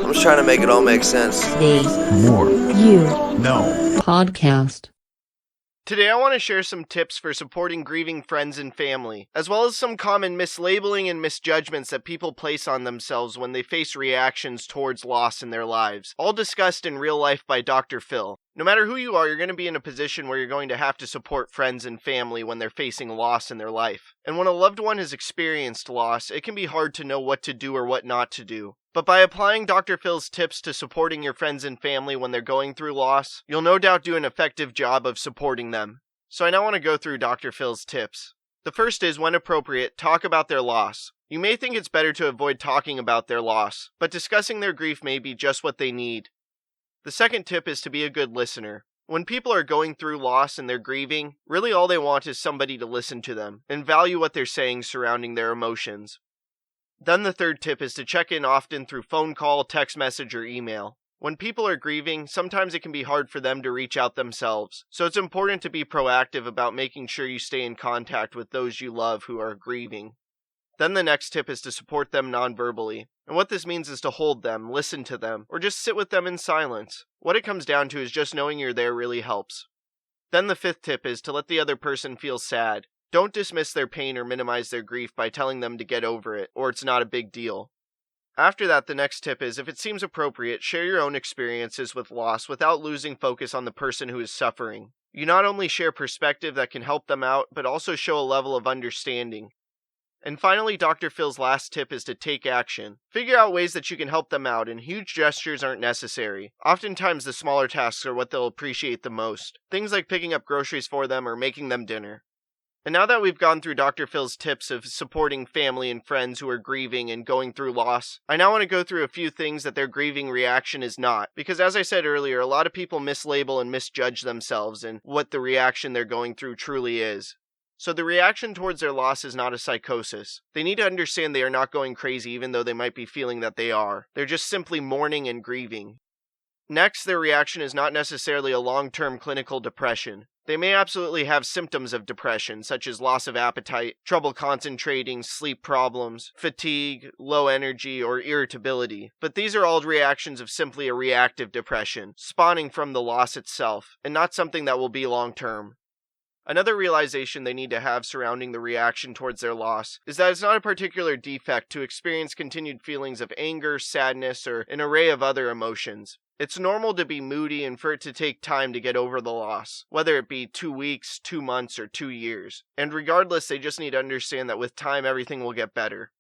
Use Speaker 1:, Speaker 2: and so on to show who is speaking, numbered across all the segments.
Speaker 1: I'm just trying to make it all make sense.
Speaker 2: More
Speaker 3: You
Speaker 2: No
Speaker 3: podcast.
Speaker 4: Today I want to share some tips for supporting grieving friends and family, as well as some common mislabeling and misjudgments that people place on themselves when they face reactions towards loss in their lives, all discussed in real life by Dr. Phil. No matter who you are, you're going to be in a position where you're going to have to support friends and family when they're facing loss in their life. And when a loved one has experienced loss, it can be hard to know what to do or what not to do. But by applying Dr. Phil's tips to supporting your friends and family when they're going through loss, you'll no doubt do an effective job of supporting them. So I now want to go through Dr. Phil's tips. The first is, when appropriate, talk about their loss. You may think it's better to avoid talking about their loss, but discussing their grief may be just what they need. The second tip is to be a good listener. When people are going through loss and they're grieving, really all they want is somebody to listen to them and value what they're saying surrounding their emotions. Then the third tip is to check in often through phone call, text message, or email. When people are grieving, sometimes it can be hard for them to reach out themselves, so it's important to be proactive about making sure you stay in contact with those you love who are grieving. Then the next tip is to support them non-verbally, and what this means is to hold them, listen to them, or just sit with them in silence. What it comes down to is just knowing you're there really helps. Then the fifth tip is to let the other person feel sad. Don't dismiss their pain or minimize their grief by telling them to get over it, or it's not a big deal. After that, the next tip is, if it seems appropriate, share your own experiences with loss without losing focus on the person who is suffering. You not only share perspective that can help them out, but also show a level of understanding. And finally, Dr. Phil's last tip is to take action. Figure out ways that you can help them out, and huge gestures aren't necessary. Oftentimes, the smaller tasks are what they'll appreciate the most. Things like picking up groceries for them or making them dinner. And now that we've gone through Dr. Phil's tips of supporting family and friends who are grieving and going through loss, I now want to go through a few things that their grieving reaction is not. Because as I said earlier, a lot of people mislabel and misjudge themselves and what the reaction they're going through truly is. So the reaction towards their loss is not a psychosis. They need to understand they are not going crazy even though they might be feeling that they are. They're just simply mourning and grieving. Next, their reaction is not necessarily a long-term clinical depression. They may absolutely have symptoms of depression, such as loss of appetite, trouble concentrating, sleep problems, fatigue, low energy, or irritability. But these are all reactions of simply a reactive depression, spawning from the loss itself, and not something that will be long-term. Another realization they need to have surrounding the reaction towards their loss is that it's not a particular defect to experience continued feelings of anger, sadness, or an array of other emotions. It's normal to be moody and for it to take time to get over the loss, whether it be 2 weeks, 2 months, or 2 years. And regardless, they just need to understand that with time, everything will get better.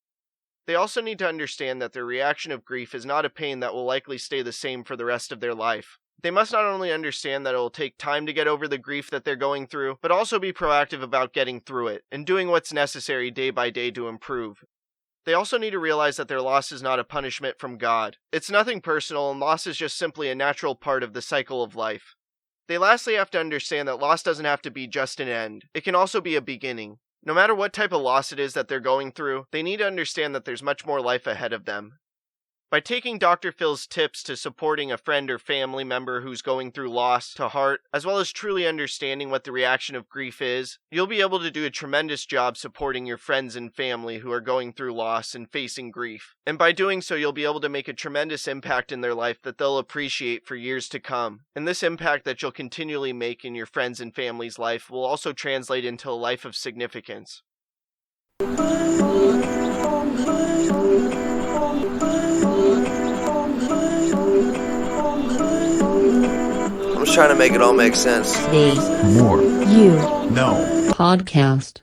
Speaker 4: They also need to understand that their reaction of grief is not a pain that will likely stay the same for the rest of their life. They must not only understand that it will take time to get over the grief that they're going through, but also be proactive about getting through it, and doing what's necessary day by day to improve. They also need to realize that their loss is not a punishment from God. It's nothing personal, and loss is just simply a natural part of the cycle of life. They lastly have to understand that loss doesn't have to be just an end. It can also be a beginning. No matter what type of loss it is that they're going through, they need to understand that there's much more life ahead of them. By taking Dr. Phil's tips to supporting a friend or family member who's going through loss to heart, as well as truly understanding what the reaction of grief is, you'll be able to do a tremendous job supporting your friends and family who are going through loss and facing grief. And by doing so, you'll be able to make a tremendous impact in their life that they'll appreciate for years to come. And this impact that you'll continually make in your friends and family's life will also translate into a life of significance.
Speaker 1: I'm just trying to make it all make sense.
Speaker 2: More
Speaker 3: You
Speaker 2: No
Speaker 3: podcast.